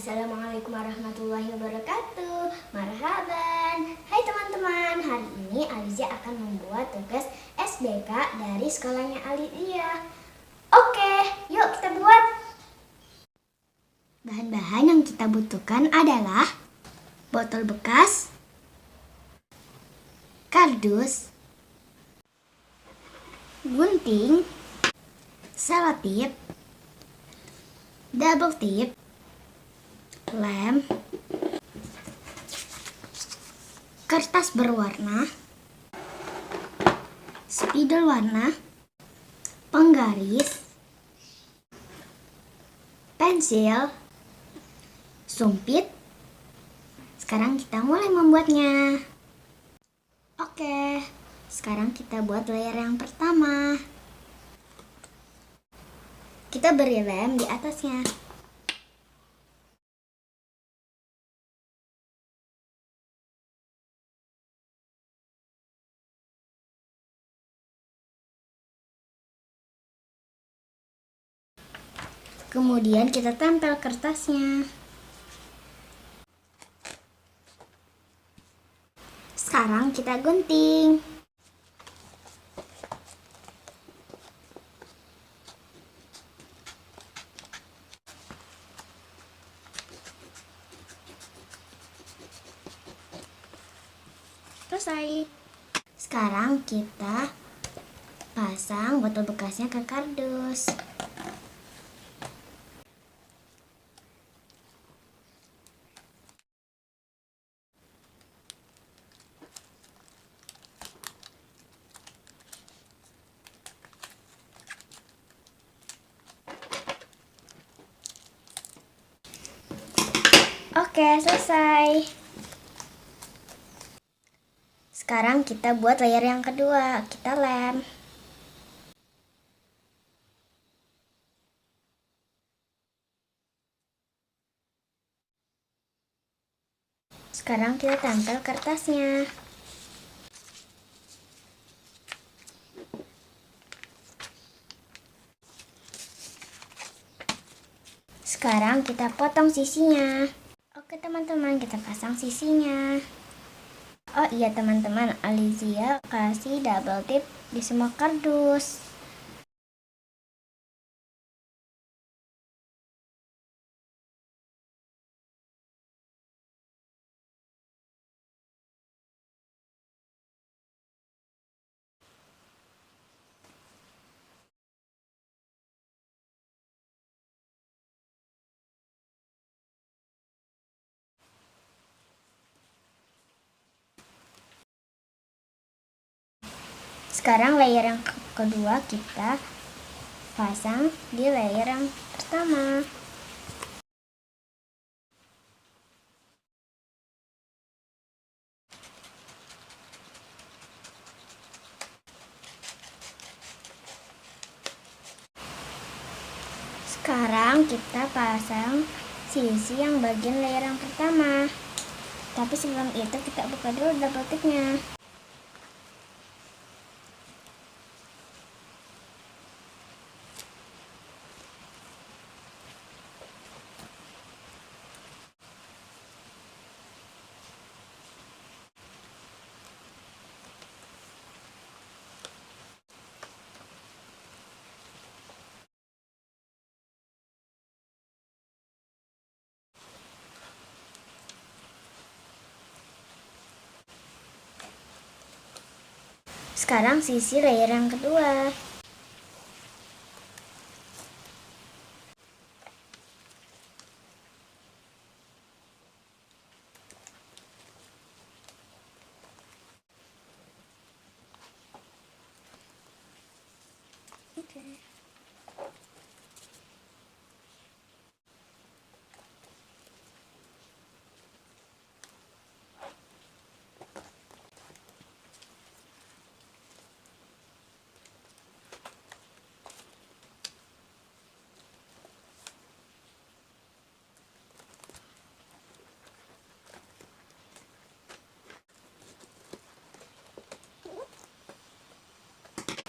Assalamualaikum warahmatullahi wabarakatuh. Marhaban. Hai teman-teman, hari ini Alizia akan membuat tugas SBK dari sekolahnya Alizia. Oke, yuk kita buat. Bahan-bahan yang kita butuhkan adalah botol bekas, kardus, gunting, selotip, double tip, lem, kertas berwarna, spidol warna, penggaris, pensil, sumpit. Sekarang kita mulai membuatnya. Oke, sekarang kita buat layer yang pertama. Kita beri lem di atasnya. Kemudian kita tempel kertasnya. Sekarang kita gunting. Selesai. Sekarang kita pasang botol bekasnya ke kardus. Oke, selesai. Sekarang kita buat layer yang kedua. Kita lem. Sekarang kita tempel kertasnya. Sekarang kita potong sisinya. Oke teman-teman, kita pasang sisinya. Oh iya teman-teman, Alizia kasih double tip di semua kardus. Sekarang layer yang kedua kita pasang di layer yang pertama. Sekarang kita pasang sisi yang bagian layer yang pertama. Tapi sebelum itu kita buka dulu double tipnya. Sekarang sisi layer yang kedua. Oke.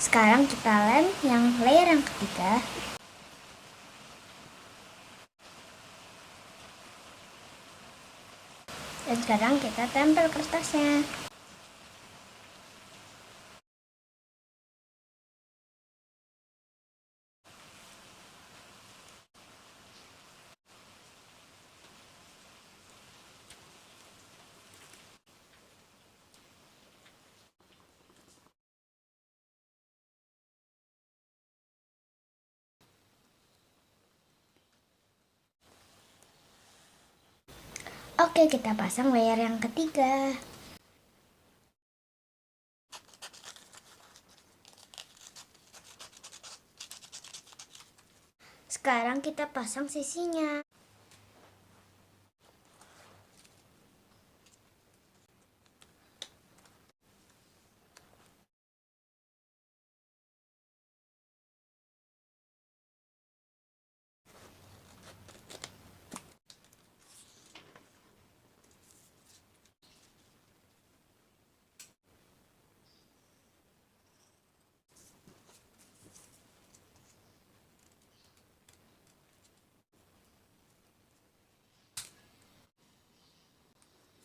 Sekarang kita lem yang layer yang ketiga. Dan sekarang kita tempel kertasnya. Oke, kita pasang layar yang ketiga. Sekarang kita pasang sisinya.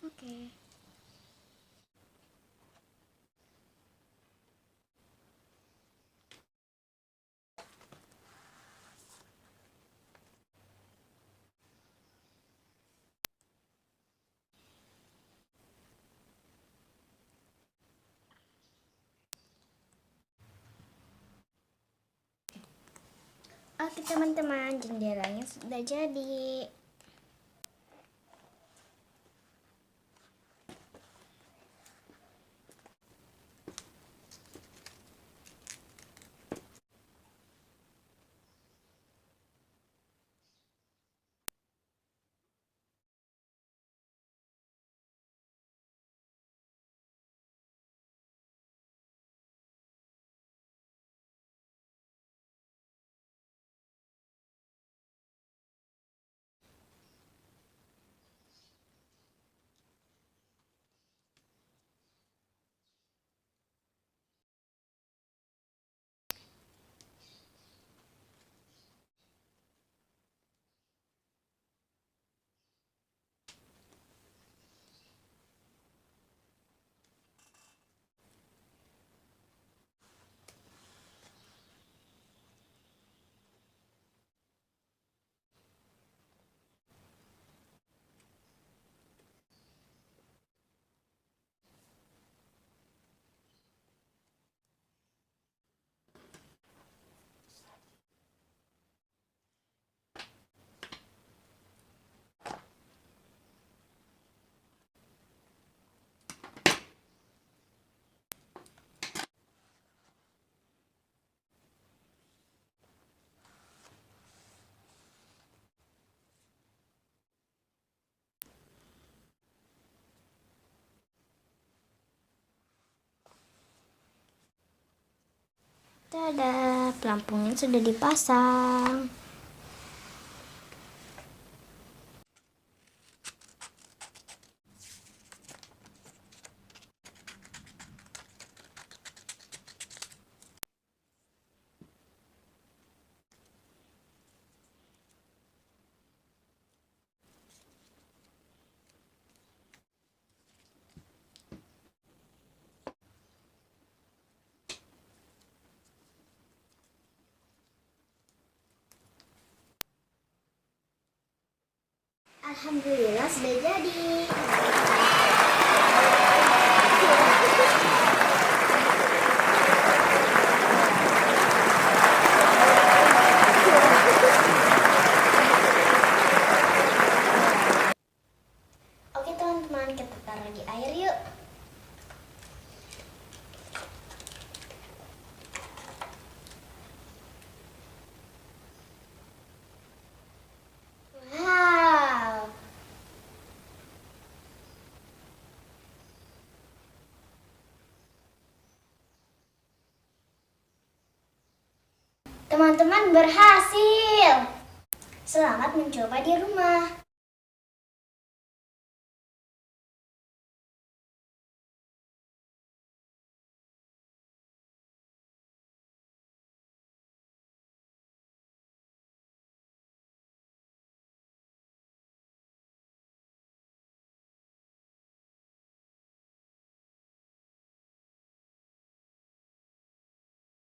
Oke. Oke teman-teman, jendelanya sudah jadi. Tada, pelampungnya sudah dipasang. Alhamdulillah sudah jadi. Oke teman-teman, kita taruh di air yuk. Wow. Teman-teman berhasil. Selamat mencoba di rumah.